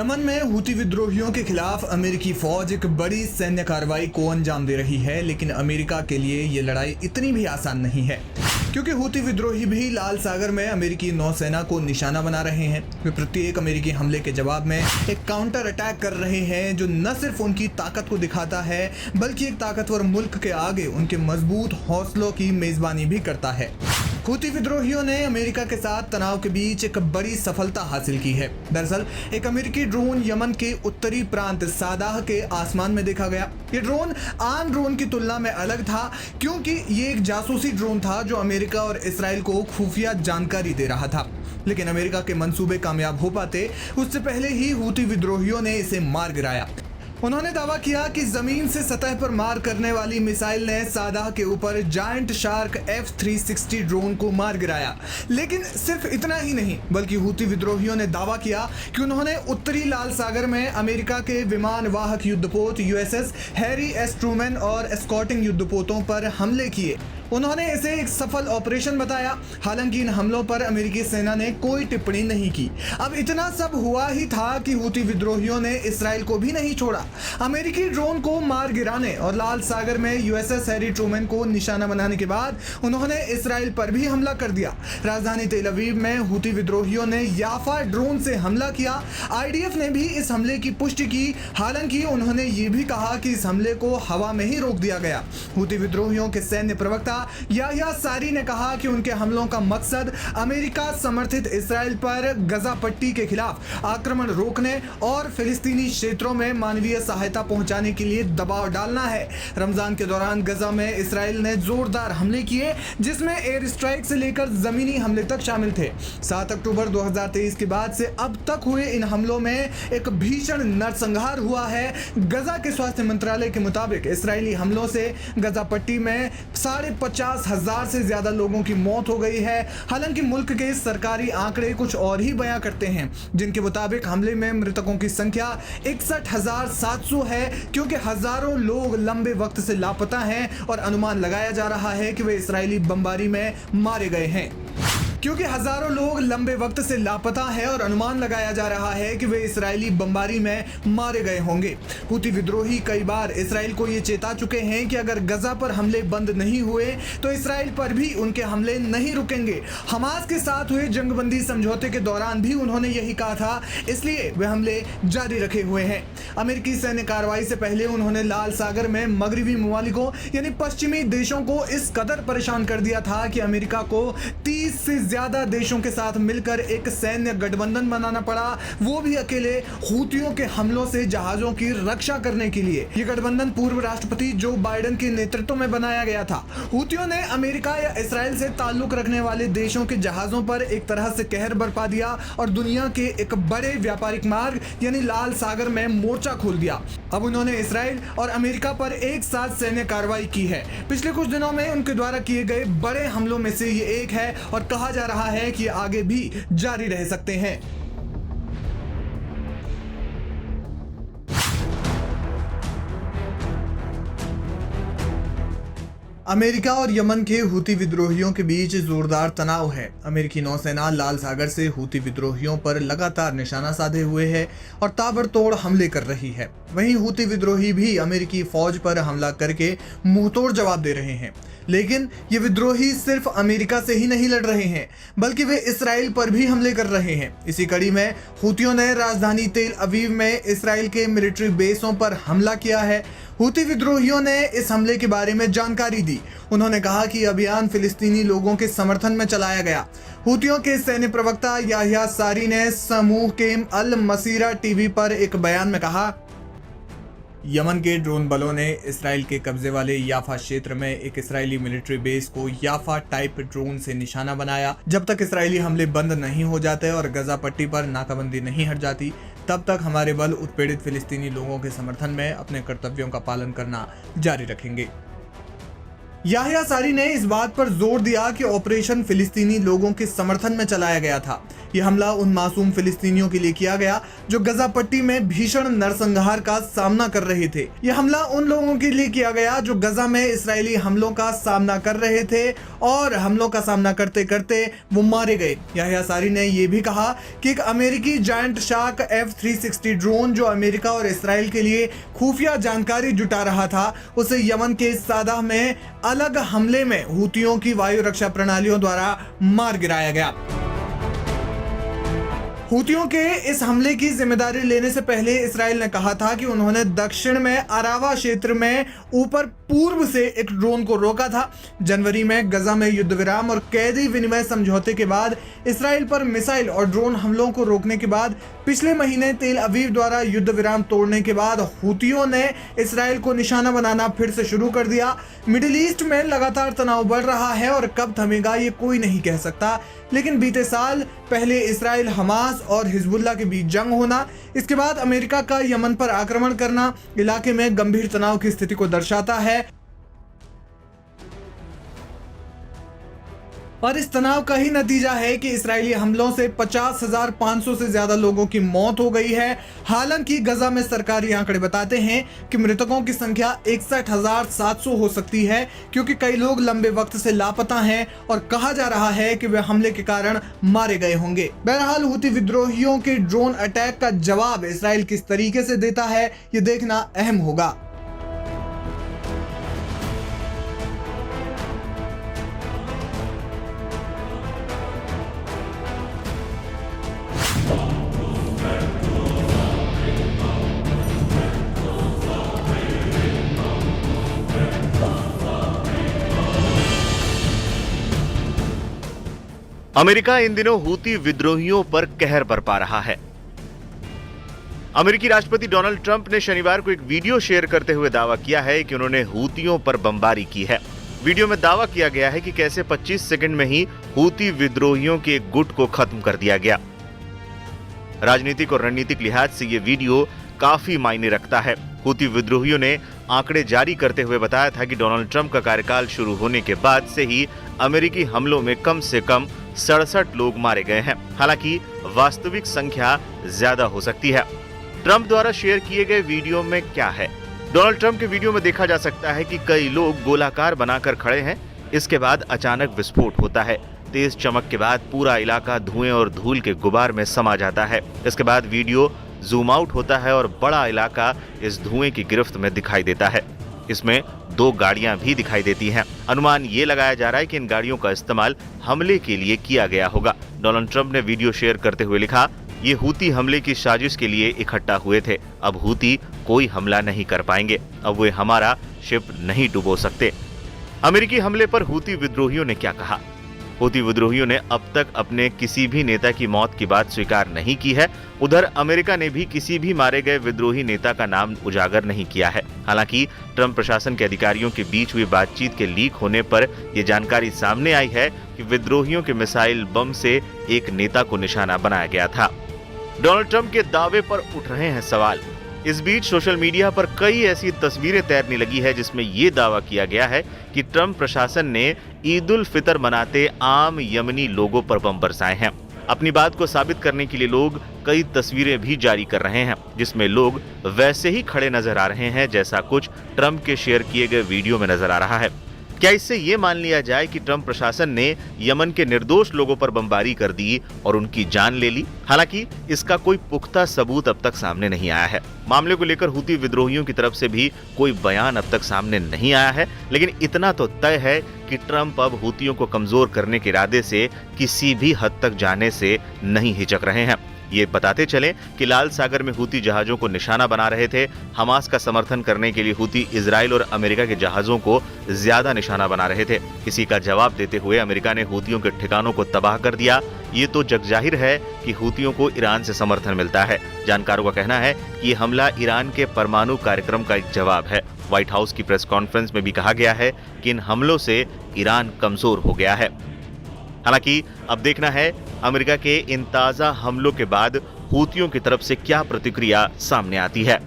Yemen में हुती विद्रोहियों के खिलाफ अमेरिकी फौज एक बड़ी सैन्य कार्रवाई को अंजाम दे रही है, लेकिन अमेरिका के लिए ये लड़ाई इतनी भी आसान नहीं है, क्योंकि हुती विद्रोही भी लाल सागर में अमेरिकी नौसेना को निशाना बना रहे हैं। वे प्रत्येक अमेरिकी हमले के जवाब में एक काउंटर अटैक कर रहे हैं, जो न सिर्फ उनकी ताकत को दिखाता है, बल्कि एक ताकतवर मुल्क के आगे उनके मजबूत हौसलों की मेजबानी भी करता है। हुती विद्रोहियों ने अमेरिका के साथ तनाव के बीच एक बड़ी सफलता हासिल की है। दरअसल एक अमेरिकी ड्रोन यमन के उत्तरी प्रांत सादाह के आसमान में देखा गया। ये ड्रोन आम ड्रोन की तुलना में अलग था, क्योंकि ये एक जासूसी ड्रोन था जो अमेरिका और इसराइल को खुफिया जानकारी दे रहा था। लेकिन अमेरिका के मंसूबे कामयाब हो पाते उससे पहले ही हुती विद्रोहियों ने इसे मार गिराया। उन्होंने दावा किया कि जमीन से सतह पर मार करने वाली मिसाइल ने सादाह के ऊपर जायंट शार्क F-360 ड्रोन को मार गिराया। लेकिन सिर्फ इतना ही नहीं, बल्कि हुती विद्रोहियों ने दावा किया कि उन्होंने उत्तरी लाल सागर में अमेरिका के विमान वाहक युद्धपोत USS हैरी एस ट्रूमैन और एस्कॉर्टिंग युद्धपोतों पर हमले किए। उन्होंने इसे एक सफल ऑपरेशन बताया। हालांकि इन हमलों पर अमेरिकी सेना ने कोई टिप्पणी नहीं की। अब इतना सब हुआ ही था कि हुती विद्रोहियों ने इसराइल को भी नहीं छोड़ा। अमेरिकी ड्रोन को मार गिराने और लाल सागर में USS हैरी ट्रूमैन को निशाना बनाने के बाद उन्होंने इसराइल पर भी हमला कर दिया। राजधानी तेल अवीव में हुती विद्रोहियों ने याफा ड्रोन से हमला किया। IDF ने भी इस हमले की पुष्टि की। हालांकि उन्होंने ये भी कहा कि इस हमले को हवा में ही रोक दिया गया। हुती विद्रोहियों के सैन्य प्रवक्ता याह्या सारी ने कहा कि उनके हमलों का मकसद अमेरिका समर्थित इसराइल पर गजा पट्टी के खिलाफ आक्रमण रोकने और फिलिस्तीनी क्षेत्रों में मानवीय सहायता पहुंचाने के लिए दबाव डालना है। रमजान के दौरान गजा में इसराइल ने जोरदार हमले किए, जिसमें एयर स्ट्राइक से लेकर जमीनी हमले तक शामिल थे। 7 अक्टूबर 2023 के बाद से अब तक हुए इन हमलों में एक भीषण नरसंहार हुआ है। गजा के स्वास्थ्य मंत्रालय के मुताबिक इसराइली हमलों से गजा पट्टी में 50,000 से ज्यादा लोगों की मौत हो गई है। हालांकि मुल्क के सरकारी आंकड़े कुछ और ही बयां करते हैं, जिनके मुताबिक हमले में मृतकों की संख्या 61,700 है, क्योंकि हजारों लोग लंबे वक्त से लापता हैं और अनुमान लगाया जा रहा है कि वे इसराइली बमबारी में मारे गए हैं। क्योंकि हजारों लोग लंबे वक्त से लापता है और अनुमान लगाया जा रहा है कि वे इसराइली बमबारी में मारे गए होंगे। हुती विद्रोही कई बार इसराइल को ये चेता चुके हैं कि अगर गजा पर हमले बंद नहीं हुए तो इसराइल पर भी उनके हमले नहीं रुकेंगे। हमास के साथ हुए जंगबंदी समझौते के दौरान भी उन्होंने यही कहा था, इसलिए वे हमले जारी रखे हुए हैं। अमेरिकी सैन्य कार्रवाई से पहले उन्होंने लाल सागर में मगरबी ममालिकों यानी पश्चिमी देशों को इस कदर परेशान कर दिया था कि अमेरिका को 30 से ज्यादा देशों के साथ मिलकर एक सैन्य गठबंधन बनाना पड़ा, वो भी अकेले हुतियों के हमलों से जहाजों की रक्षा करने के लिए। यह गठबंधन पूर्व राष्ट्रपति जो बाइडेन के नेतृत्व में बनाया गया था। हुतियों ने अमेरिका या इसराइल से ताल्लुक रखने वाले देशों के जहाजों पर एक तरह से कहर बरपा दिया और दुनिया के एक बड़े व्यापारिक मार्ग यानी लाल सागर में मोर्चा खोल दिया। अब उन्होंने इसराइल और अमेरिका पर एक साथ सैन्य कार्रवाई की है। पिछले कुछ दिनों में उनके द्वारा किए गए बड़े हमलों में से ये एक है और कहा जा रहा है कि आगे भी जारी रह सकते हैं। अमेरिका और यमन के हुती विद्रोहियों के बीच जोरदार तनाव है। अमेरिकी नौसेना लाल सागर से हुती विद्रोहियों पर लगातार निशाना साधे हुए है और ताबड़तोड़ हमले कर रही है। वहीं हुती विद्रोही भी अमेरिकी फौज पर हमला करके मुंहतोड़ जवाब दे रहे हैं। लेकिन ये विद्रोही सिर्फ अमेरिका से ही नहीं लड़ रहे हैं, बल्कि वे इसराइल पर भी हमले कर रहे हैं। इसी कड़ी में हुतियों ने राजधानी तेल अवीव में इसराइल के मिलिट्री बेसों पर हमला किया है। हुती विद्रोहियों ने इस हमले के बारे में जानकारी दी। उन्होंने कहा कि अभियान फिलिस्तीनी लोगों के समर्थन में चलाया गया। हुतियों के सैन्य प्रवक्ता याह्या सारी ने समूह के अल मसीरा टीवी पर एक बयान में कहा, यमन के ड्रोन बलों ने इसराइल के कब्जे वाले याफा क्षेत्र में एक इसराइली मिलिट्री बेस को याफा टाइप ड्रोन से निशाना बनाया। जब तक इसराइली हमले बंद नहीं हो जाते और गजा पट्टी पर नाकाबंदी नहीं हट जाती, तब तक हमारे बल उत्पीड़ित फिलिस्तीनी लोगों के समर्थन में अपने कर्तव्यों का पालन करना जारी रखेंगे। याह्या सारी ने इस बात पर जोर दिया कि ऑपरेशन फिलिस्तीनी लोगों के समर्थन में चलाया गया था। यह हमला उन मासूम फिलिस्तीनियों के लिए किया गया जो गजा पट्टी में भीषण नरसंहार का सामना कर रहे थे। यह हमला उन लोगों के लिए किया गया जो गजा में इस्राएली हमलों का सामना कर रहे थे और हमलों का सामना करते करते वो मारे गए। याह्या सारी ने यह भी कहा कि एक अमेरिकी जायंट शार्क F-360 ड्रोन जो अमेरिका और इसराइल के लिए खुफिया जानकारी जुटा रहा था, उसे यमन के सादा में अलग हमले में हूतियों की वायु रक्षा प्रणालियों द्वारा मार गिराया गया। हूतियों के इस हमले की जिम्मेदारी लेने से पहले इस्राएल ने कहा था कि उन्होंने दक्षिण में अरावा क्षेत्र में ऊपर पूर्व से एक ड्रोन को रोका था। जनवरी में गजा में युद्ध विराम और कैदी विनिमय समझौते के बाद इस्राएल पर मिसाइल और ड्रोन हमलों को रोकने के बाद पिछले महीने तेल अवीव द्वारा युद्ध विराम तोड़ने के बाद हूतियों ने इस्राएल को निशाना बनाना फिर से शुरू कर दिया। मिडिल ईस्ट में लगातार तनाव बढ़ रहा है और कब थमेगा ये कोई नहीं कह सकता, लेकिन बीते साल पहले इस्राएल, हमास और हिजबुल्लाह के बीच जंग होना, इसके बाद अमेरिका का यमन पर आक्रमण करना इलाके में गंभीर तनाव की स्थिति को दर्शाता है और इस तनाव का ही नतीजा है कि इस्राएली हमलों से 50,500 से ज्यादा लोगों की मौत हो गई है। हालांकि गजा में सरकारी आंकड़े बताते हैं कि मृतकों की संख्या 61,700 हो सकती है, क्योंकि कई लोग लंबे वक्त से लापता हैं और कहा जा रहा है कि वे हमले के कारण मारे गए होंगे। बहरहाल हूती विद्रोहियों के ड्रोन अटैक का जवाब इस्राएल किस तरीके से देता है, ये देखना अहम होगा। अमेरिका इन दिनों हूती विद्रोहियों पर कहर बरपा रहा है। अमेरिकी राष्ट्रपति डोनाल्ड ट्रंप ने शनिवार को एक वीडियो शेयर करते हुए दावा किया है कि उन्होंने हूतियों पर बमबारी की है। वीडियो में दावा किया गया है कि कैसे 25 सेकंड में ही हूती विद्रोहियों के एक गुट को खत्म कर दिया गया। राजनीतिक और रणनीतिक लिहाज से ये वीडियो काफी मायने रखता है। हूती विद्रोहियों ने आंकड़े जारी करते हुए बताया था कि डोनाल्ड ट्रंप का कार्यकाल शुरू होने के बाद से ही अमेरिकी हमलों में कम से कम 67 लोग मारे गए हैं। हालांकि वास्तविक संख्या ज्यादा हो सकती है। ट्रंप द्वारा शेयर किए गए वीडियो में क्या है? डोनाल्ड ट्रंप के वीडियो में देखा जा सकता है कि कई लोग गोलाकार बनाकर खड़े हैं। इसके बाद अचानक विस्फोट होता है। तेज चमक के बाद पूरा इलाका धुएं और धूल के गुबार में समा जाता है। इसके बाद वीडियो जूम आउट होता है और बड़ा इलाका इस धुएं की गिरफ्त में दिखाई देता है। इसमें 2 गाड़ियां भी दिखाई देती हैं। अनुमान ये लगाया जा रहा है कि इन गाड़ियों का इस्तेमाल हमले के लिए किया गया होगा। डोनाल्ड ट्रंप ने वीडियो शेयर करते हुए लिखा, ये हूती हमले की साजिश के लिए इकट्ठा हुए थे। अब हूती कोई हमला नहीं कर पाएंगे। अब वे हमारा शिप नहीं डुबो सकते। अमेरिकी हमले पर हूती विद्रोहियों ने क्या कहा? हूती विद्रोहियों ने अब तक अपने किसी भी नेता की मौत की बात स्वीकार नहीं की है। उधर अमेरिका ने भी किसी भी मारे गए विद्रोही नेता का नाम उजागर नहीं किया है। हालांकि ट्रंप प्रशासन के अधिकारियों के बीच हुई बातचीत के लीक होने पर यह जानकारी सामने आई है कि विद्रोहियों के मिसाइल बम से एक नेता को निशाना बनाया गया था। डोनाल्ड ट्रंप के दावे पर उठ रहे हैं सवाल। इस बीच सोशल मीडिया पर कई ऐसी तस्वीरें तैरने लगी है जिसमें यह दावा किया गया है कि ट्रंप प्रशासन ने ईद उल फितर मनाते आम यमनी लोगों पर बम बरसाए हैं। अपनी बात को साबित करने के लिए लोग कई तस्वीरें भी जारी कर रहे हैं जिसमें लोग वैसे ही खड़े नजर आ रहे हैं जैसा कुछ ट्रंप के शेयर किए गए वीडियो में नजर आ रहा है। क्या इससे ये मान लिया जाए कि ट्रंप प्रशासन ने यमन के निर्दोष लोगों पर बमबारी कर दी और उनकी जान ले ली? हालांकि इसका कोई पुख्ता सबूत अब तक सामने नहीं आया है। मामले को लेकर हूती विद्रोहियों की तरफ से भी कोई बयान अब तक सामने नहीं आया है, लेकिन इतना तो तय है कि ट्रंप अब हूतियों को कमजोर करने के इरादे से किसी भी हद तक जाने से नहीं हिचक रहे हैं। ये बताते चले कि लाल सागर में हूती जहाजों को निशाना बना रहे थे। हमास का समर्थन करने के लिए हूती इजराइल और अमेरिका के जहाजों को ज्यादा निशाना बना रहे थे। इसी का जवाब देते हुए अमेरिका ने हूतियों के ठिकानों को तबाह कर दिया। ये तो जगजाहिर है कि हूतियों को ईरान से समर्थन मिलता है। जानकारों का कहना है कि ये हमला ईरान के परमाणु कार्यक्रम का एक जवाब है। व्हाइट हाउस की प्रेस कॉन्फ्रेंस में भी कहा गया है कि इन हमलों से ईरान कमजोर हो गया है। हालांकि अब देखना है अमेरिका के इन ताजा हमलों के बाद हूतियों की तरफ से क्या प्रतिक्रिया सामने आती है।